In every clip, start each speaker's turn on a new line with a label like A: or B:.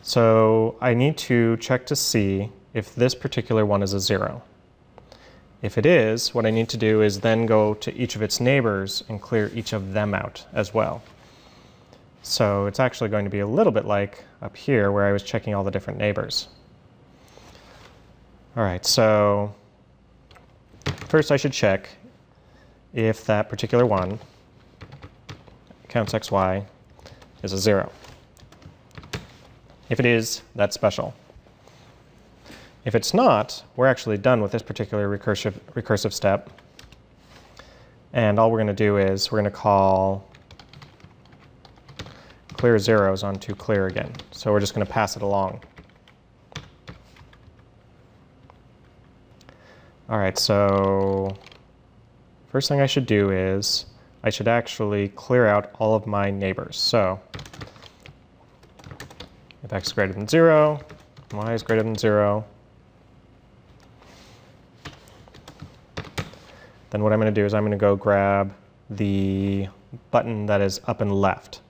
A: So I need to check to see if this particular one is a 0. If it is, what I need to do is then go to each of its neighbors and clear each of them out as well. So it's actually going to be a little bit like up here where I was checking all the different neighbors. All right, so first I should check if that particular one, counts xy, is a 0. If it is, that's special. If it's not, we're actually done with this particular recursive step. And all we're going to do is we're going to call clear zeros onto clear again. So we're just going to pass it along. All right, so first thing I should do is I should actually clear out all of my neighbors. So if x is greater than 0, y is greater than 0, then what I'm going to do is I'm going to go grab the button that is up and left.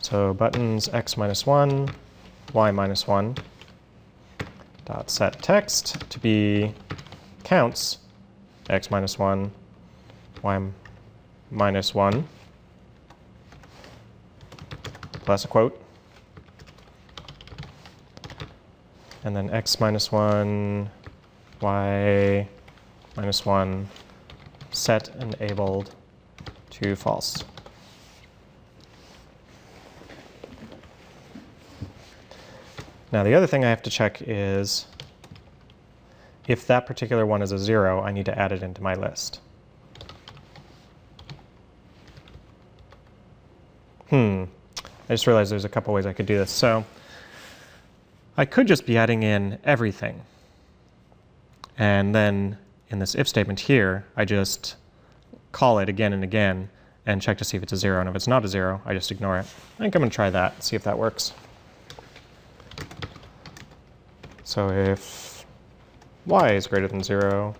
A: So buttons x minus 1, y minus 1, dot set text to be counts x minus 1, y minus 1, plus a quote. And then x minus 1, y minus 1, set enabled to false. Now the other thing I have to check is if that particular one is a 0, I need to add it into my list. I just realized there's a couple ways I could do this. So I could just be adding in everything. And then in this if statement here, I just call it again and again and check to see if it's a 0. And if it's not a 0, I just ignore it. I think I'm going to try that, see if that works. So if y is greater than 0,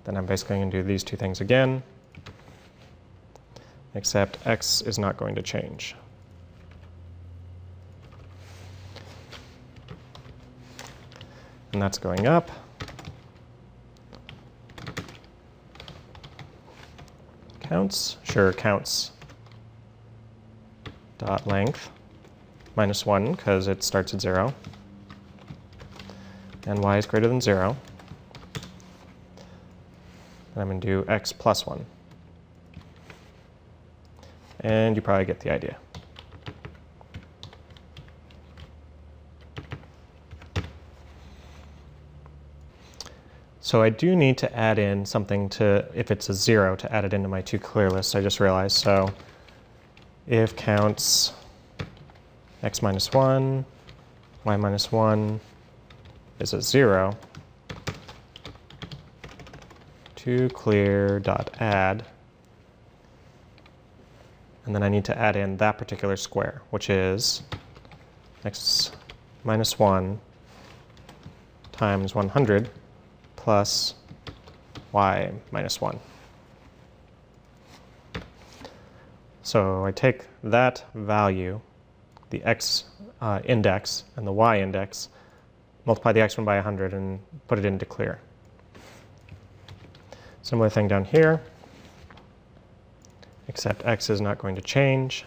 A: then I'm basically going to do these two things again, except x is not going to change. And that's going up. Counts, sure, counts dot length minus 1 because it starts at 0. And y is greater than 0. And I'm going to do x plus 1. And you probably get the idea. So I do need to add in something to, if it's a 0, to add it into my toClear list, I just realized. So if counts x minus 1, y minus 1 is a 0, toClear.add, and then I need to add in that particular square, which is x minus 1 times 100 plus y minus 1. So I take that value, the x index and the y index, multiply the x one by 100 and put it into clear. Similar thing down here, except x is not going to change.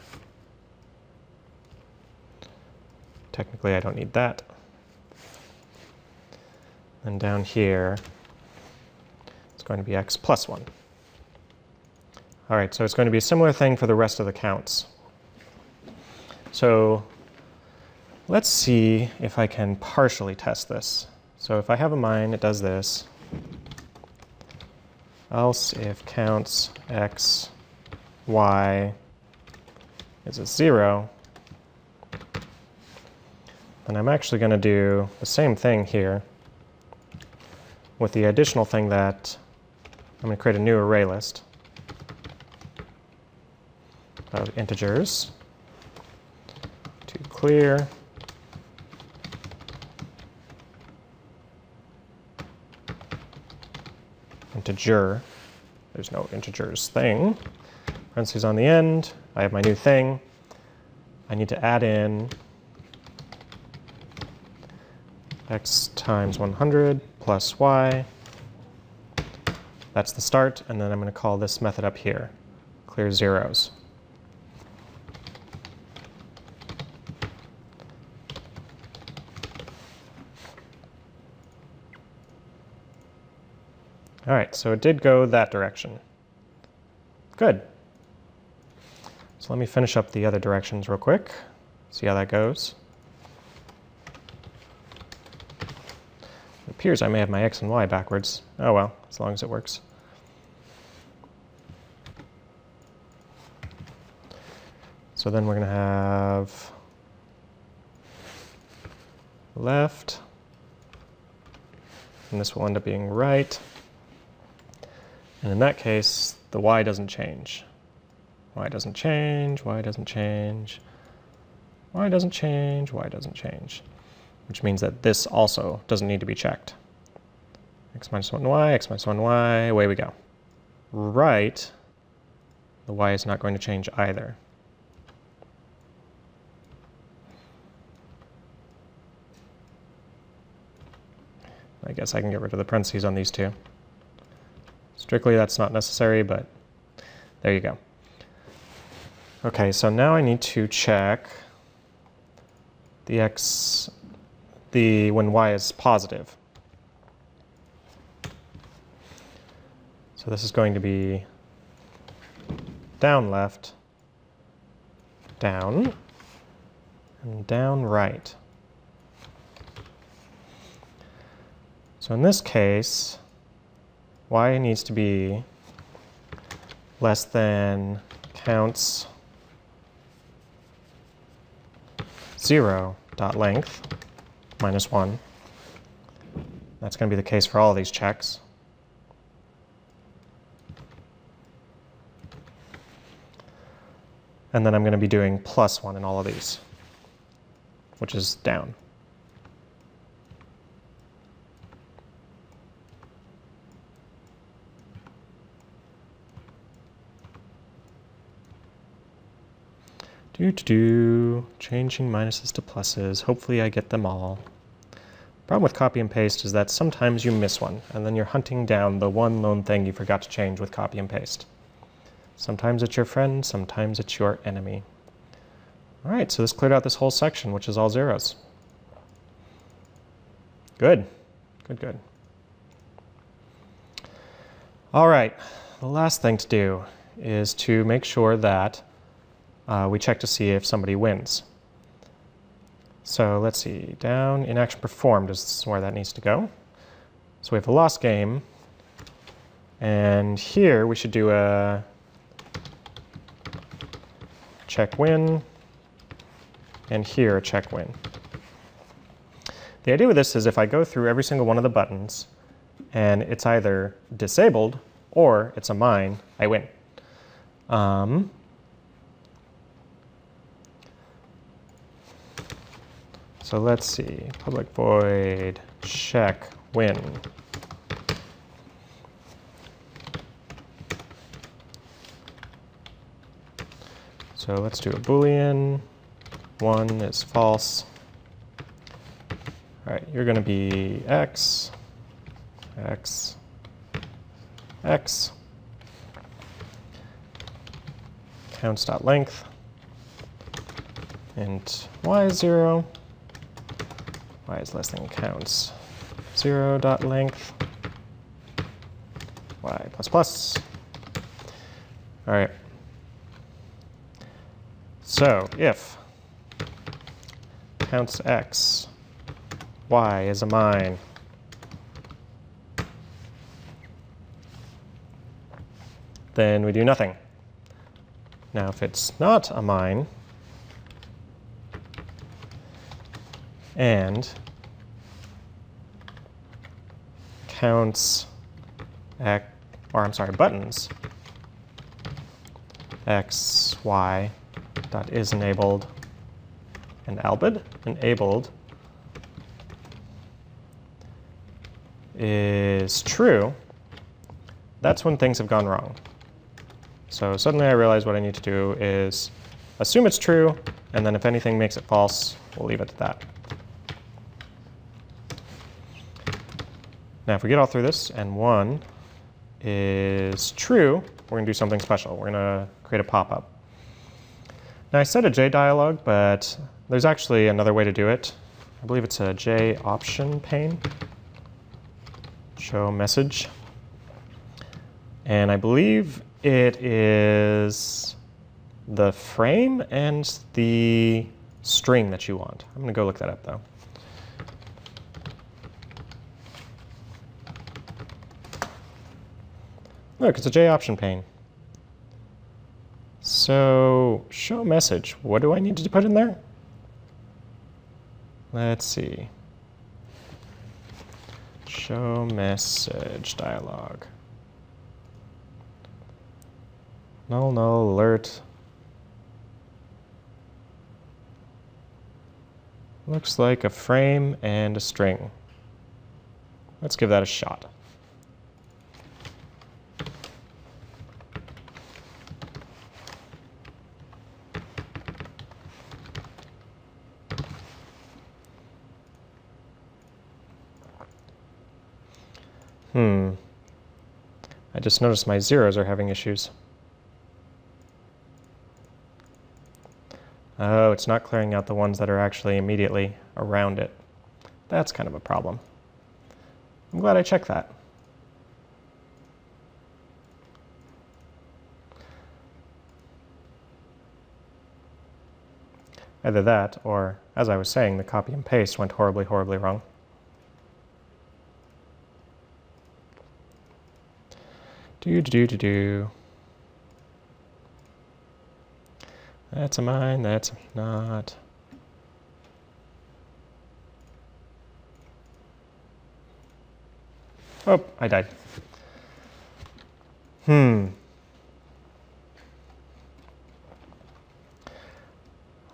A: Technically, I don't need that. And down here, it's going to be x plus 1. All right, so it's going to be a similar thing for the rest of the counts. So let's see if I can partially test this. So if I have a mine, it does this. Else if counts x, y is a 0, then I'm actually going to do the same thing here with the additional thing that I'm going to create a new array list of integers to clear integer. There's no integers thing. parentheses on the end. I have my new thing. I need to add in x times 100 plus y. That's the start, and then I'm going to call this method up here, clear zeros. All right, so it did go that direction. Good. So let me finish up the other directions real quick, see how that goes. It appears I may have my x and y backwards. Oh well, as long as it works. So then we're going to have left, and this will end up being right. And in that case, the y doesn't change. Y doesn't change, y doesn't change, y doesn't change, y doesn't change. Which means that this also doesn't need to be checked. X minus 1y, x minus 1y, away we go. Right, the y is not going to change either. I guess I can get rid of the parentheses on these two. Strictly, that's not necessary, but there you go. Okay, so now I need to check the when y is positive. So this is going to be down left, down, and down right. So in this case, y needs to be less than counts 0 dot length minus 1. That's going to be the case for all of these checks. And then I'm going to be doing plus 1 in all of these, which is down. Changing minuses to pluses. Hopefully I get them all. Problem with copy and paste is that sometimes you miss one, and then you're hunting down the one lone thing you forgot to change with copy and paste. Sometimes it's your friend, sometimes it's your enemy. All right, so this cleared out this whole section, which is all zeros. Good, good, good. All right, the last thing to do is to make sure that we check to see if somebody wins. So let's see, down in action performed is where that needs to go. So we have a lost game, and here we should do a check win, and here a check win. The idea with this is if I go through every single one of the buttons and it's either disabled or it's a mine, I win. So let's see, public void check win. So let's do a Boolean. 1 is false. All right, you're going to be x, x, x. Counts.length. Int y is 0. Y is less than counts. 0.length. Y plus plus. All right. So if counts x, y is a mine, then we do nothing. Now if it's not a mine, and counts x, or I'm sorry, buttons x, y dot is enabled and albed. Enabled is true. That's when things have gone wrong. So suddenly I realize what I need to do is assume it's true, and then if anything makes it false, we'll leave it at that. Now if we get all through this and 1 is true, we're going to do something special. We're going to create a pop-up. Now I said a J dialog, but there's actually another way to do it. I believe it's a J option pane. Show message. And I believe it is the frame and the string that you want. I'm going to go look that up though. Look, it's a J option pane. So, show message. What do I need to put in there? Let's see. Show message dialog. Null null alert. Looks like a frame and a string. Let's give that a shot. I just noticed my zeros are having issues. Oh, it's not clearing out the ones that are actually immediately around it. That's kind of a problem. I'm glad I checked that. Either that, or, as I was saying, the copy and paste went horribly, horribly wrong. Do. That's a mine, that's not. Oh, I died. All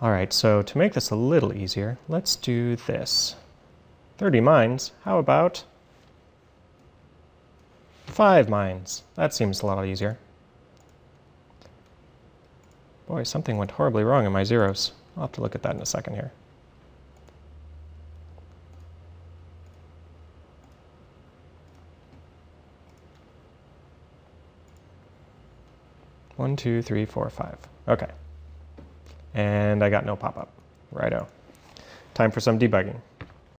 A: right, so to make this a little easier, let's do this. 30 mines, how about 5 mines? That seems a lot easier. Boy, something went horribly wrong in my zeros. I'll have to look at that in a second here. One, 2, 3, 4, 5. Okay. And I got no pop-up. Righto. Time for some debugging.